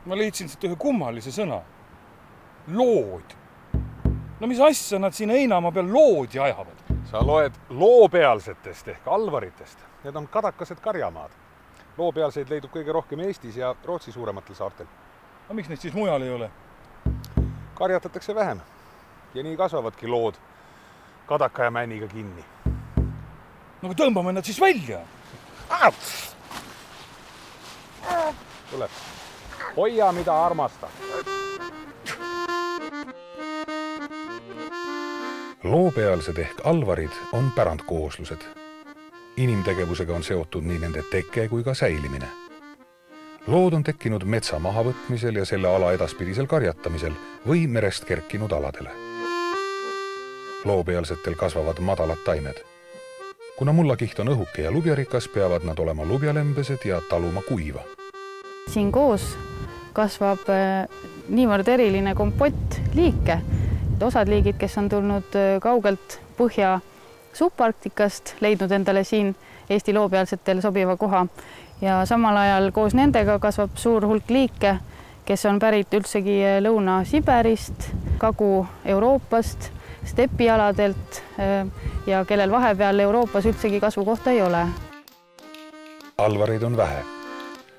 Ma leidsin siit ühe kummalise sõna. Lood. No mis asja nad siin Heinamaa peal loodi ajavad? Sa loed loopealsetest ehk alvaritest. Need on kadakased karjamaad. Loopealseid leidub kõige rohkem Eestis ja Rootsi suurematel saartel. No miks neid siis mujal ei ole? Karjatatakse vähem ja nii kasvavadki lood kadaka ja männiga kinni. No tõmbame nad siis välja. Tule. Hoia, mida armasta. Loopealsed ehk alvarid on pärandkooslused. Inimtegevusega on seotud nii nende teke kui ka säilimine. Lood on tekkinud metsa mahavõtmisel ja selle ala edaspidisel karjatamisel või merest kerkinud aladele. Loopealsetel kasvavad madalad taimed. Kuna mullakiht on õhuke ja lubjarikas, peavad nad olema lubjalembesed ja taluma kuiva. Siin koos kasvab niivõrd eriline kompott liike. Osad liigid, kes on tulnud kaugelt Põhja subarktikast, leidnud endale siin Eesti loopealsetel sobiva koha. Ja samal ajal koos nendega kasvab suur hulk liike, kes on pärit üldsegi Lõuna-Siberist, Kagu-Euroopast, stepialadelt ja kellel vahepeal Euroopas üldsegi kasvukohta ei ole. Alvareid on vähe.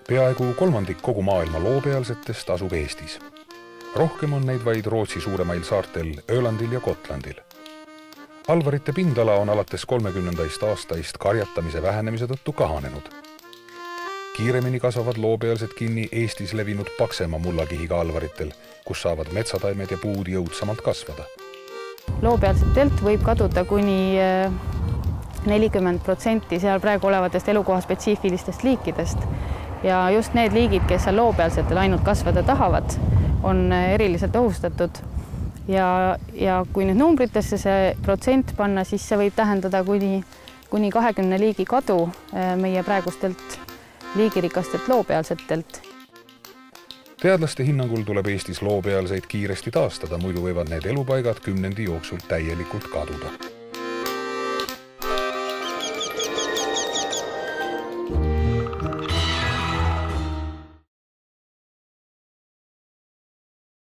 Peaaegu kolmandik kogu maailma loopealsetest asub Eestis. Rohkem on neid vaid Rootsi suuremail saartel Ölandil ja Gotlandil. Alvarite pindala on alates 30. aastaist karjatamise vähenemise tõttu kahanenud. Kiiremini kasvavad loopealsed kinni Eestis levinud paksema mullakihiga alvaritel, kus saavad metsataimed ja puud jõudsamalt kasvada. Loopealsetelt võib kaduda kuni 40% seal praegu olevatest elukoha spetsiifilistest liikidest. Ja just need liigid, kes seal loopealsetel ainult kasvada tahavad, on eriliselt ohustatud. Ja kui nüüd numbritesse see protsent panna, siis see võib tähendada kuni 20 liigi kadu meie praegustelt liigirikastelt loopealsetelt. Teadlaste hinnangul tuleb Eestis loopealseid kiiresti taastada, muidu võivad need elupaigad 10 jooksul täielikult kaduda.